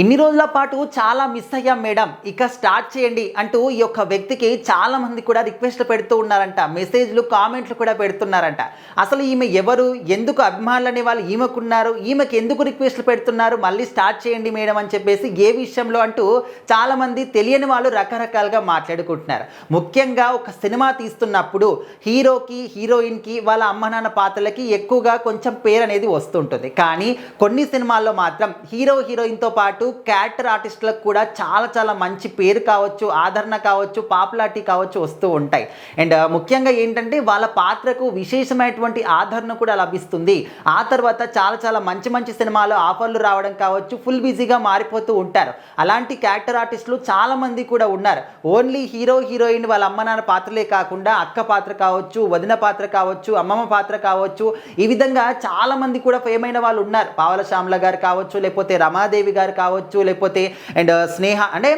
ఇన్ని రోజుల పాటు చాలా మిస్ అయ్యాం మేడం, ఇక స్టార్ట్ చేయండి అంటూ ఈ యొక్క వ్యక్తికి చాలా మంది కూడా రిక్వెస్ట్లు పెడుతూ ఉన్నారంట. మెసేజ్లు, కామెంట్లు కూడా పెడుతున్నారంట. అసలు ఈమె ఎవరు, ఎందుకు అభిమానులు అనే వాళ్ళు ఈమెకున్నారు, ఈమెకి ఎందుకు రిక్వెస్ట్లు పెడుతున్నారు, మళ్ళీ స్టార్ట్ చేయండి మేడం అని చెప్పేసి ఏ విషయంలో అంటూ చాలామంది తెలియని వాళ్ళు రకరకాలుగా మాట్లాడుకుంటున్నారు. ముఖ్యంగా ఒక సినిమా తీస్తున్నప్పుడు హీరోకి, హీరోయిన్కి, వాళ్ళ అమ్మ నాన్న పాత్రలకి ఎక్కువగా కొంచెం పేరు అనేది వస్తుంటుంది. కానీ కొన్ని సినిమాల్లో మాత్రం హీరో, హీరోయిన్తో పాటు క్యారెక్టర్ ఆర్టిస్టులకు కూడా చాలా మంచి పేరు కావచ్చు, ఆదరణ కావచ్చు, పాపులారిటీ కావచ్చు వస్తూ ఉంటాయి. అండ్ ముఖ్యంగా ఏంటంటే వాళ్ళ పాత్రకు విశేషమైనటువంటి ఆదరణ కూడా లభిస్తుంది. ఆ తర్వాత చాలా మంచి సినిమాలు ఆఫర్లు రావడం కావచ్చు, ఫుల్ బిజీగా మారిపోతూ ఉంటారు. అలాంటి క్యారెక్టర్ ఆర్టిస్టులు చాలామంది కూడా ఉన్నారు. ఓన్లీ హీరో, హీరోయిన్ వాళ్ళ అమ్మ నాన్న పాత్రలే కాకుండా అక్క పాత్ర కావచ్చు, వదిన పాత్ర కావచ్చు, అమ్మమ్మ పాత్ర కావచ్చు, ఈ విధంగా చాలామంది కూడా ఫేమ్ అయిన వాళ్ళు ఉన్నారు. పావల శ్యామల గారు కావచ్చు, లేకపోతే రమాదేవి గారు కావచ్చు, లేకపోతే అండ్ స్నేహ అంటే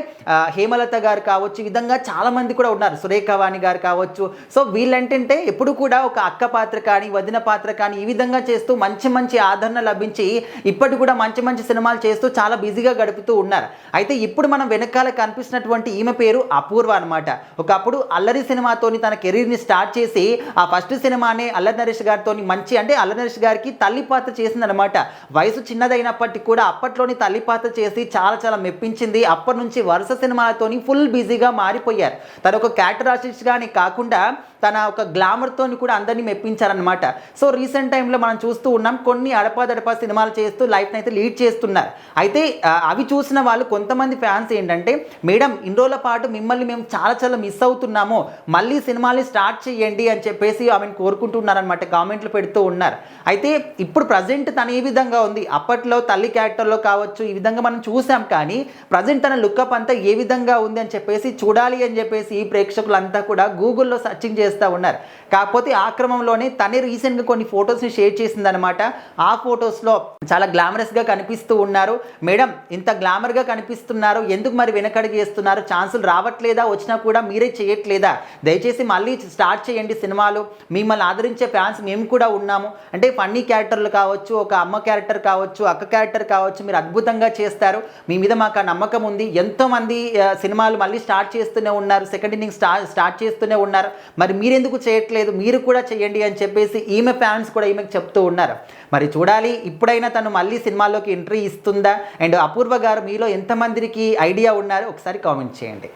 హేమలత గారు కావచ్చు, ఈ విధంగా చాలామంది కూడా ఉన్నారు. సురేఖవాణి గారు కావచ్చు. సో వీళ్ళంటే ఎప్పుడు కూడా ఒక అక్క పాత్ర కానీ, వదిన పాత్ర కానీ ఈ విధంగా చేస్తూ మంచి ఆదరణ లభించి ఇప్పటి కూడా మంచి సినిమాలు చేస్తూ చాలా బిజీగా గడుపుతూ ఉన్నారు. అయితే ఇప్పుడు మనం వెనకాల కనిపిస్తున్నటువంటి ఈమె పేరు అపూర్వ అనమాట. ఒకప్పుడు అల్లరి సినిమాతోని తన కెరీర్ని స్టార్ట్ చేసి ఆ ఫస్ట్ సినిమానే అల్లరి నరేష్ గారితో మంచి అంటే అల్లరి నరేష్ గారికి తల్లి పాత్ర చేసిందనమాట. వయసు చిన్నదైనప్పటికీ కూడా అప్పట్లోని తల్లి పాత్ర చేసి చాలా మెప్పించింది. అప్పటి నుంచి వరుస సినిమాలతోని ఫుల్ బిజీగా మారిపోయారు. తన ఒక క్యారెక్టర్ ఆర్టిస్ట్గానే కాకుండా తన ఒక గ్లామర్తోని కూడా అందరినీ మెప్పించారనమాట. సో రీసెంట్ టైంలో మనం చూస్తూ ఉన్నాం, కొన్ని అడపాదడపా సినిమాలు చేస్తూ లైఫ్ని అయితే లీడ్ చేస్తున్నారు. అయితే అవి చూసిన వాళ్ళు కొంతమంది ఫ్యాన్స్ ఏంటంటే, మేడం ఇన్ని రోజుల పాటు మిమ్మల్ని మేము చాలా మిస్ అవుతున్నాము, మళ్ళీ సినిమాల్ని స్టార్ట్ చేయండి అని చెప్పేసి ఆమెను కోరుకుంటున్నారనమాట. కామెంట్లు పెడుతూ ఉన్నారు. అయితే ఇప్పుడు ప్రజెంట్ తను ఏ విధంగా ఉంది, అప్పట్లో తల్లి క్యారెక్టర్లో కావచ్చు ఈ విధంగా మనం చూసాం. కానీ ప్రజెంట్ తన లుక్అప్ అంతా ఏ విధంగా ఉంది అని చెప్పేసి చూడాలి అని చెప్పేసి ఈ ప్రేక్షకులంతా కూడా గూగుల్లో సర్చింగ్ చేస్తూ ఉన్నారు. కాకపోతే ఆ క్రమంలోనే తనే రీసెంట్గా కొన్ని ఫొటోస్ని షేర్ చేసిందనమాట. ఆ ఫొటోస్లో చాలా గ్లామరస్గా కనిపిస్తూ ఉన్నారు. మేడం ఇంత గ్లామర్గా కనిపిస్తున్నారు, ఎందుకు మరి వెనకడుగు చేస్తున్నారు, ఛాన్సులు రావట్లేదా, వచ్చినా కూడా మీరే చేయట్లేదా, దయచేసి మళ్ళీ స్టార్ట్ చేయండి సినిమాలు, మిమ్మల్ని ఆదరించే ఫ్యాన్స్ మేము కూడా ఉన్నాము, అంటే ఫన్నీ క్యారెక్టర్లు కావచ్చు, ఒక అమ్మ క్యారెక్టర్ కావచ్చు, అక్క క్యారెక్టర్ కావచ్చు, మీరు అద్భుతంగా చేస్తారు, మీ మీద మాకు ఆ నమ్మకం ఉంది, ఎంతోమంది సినిమాలు మళ్ళీ స్టార్ట్ చేస్తూనే ఉన్నారు, సెకండ్ ఇన్నింగ్ స్టార్ట్ చేస్తూనే ఉన్నారు, మరి మీరెందుకు చేయట్లేదు, మీరు కూడా చేయండి అని చెప్పేసి ఈమె ఫ్యాన్స్ కూడా ఈమెకు చెప్తూ ఉన్నారు. మరి చూడాలి ఇప్పుడైనా తను మళ్ళీ సినిమాల్లోకి ఎంట్రీ ఇస్తుందా. అండ్ అపూర్వ గారు మీలో ఎంతమందికి ఐడియా ఉన్నారు ఒకసారి కామెంట్ చేయండి.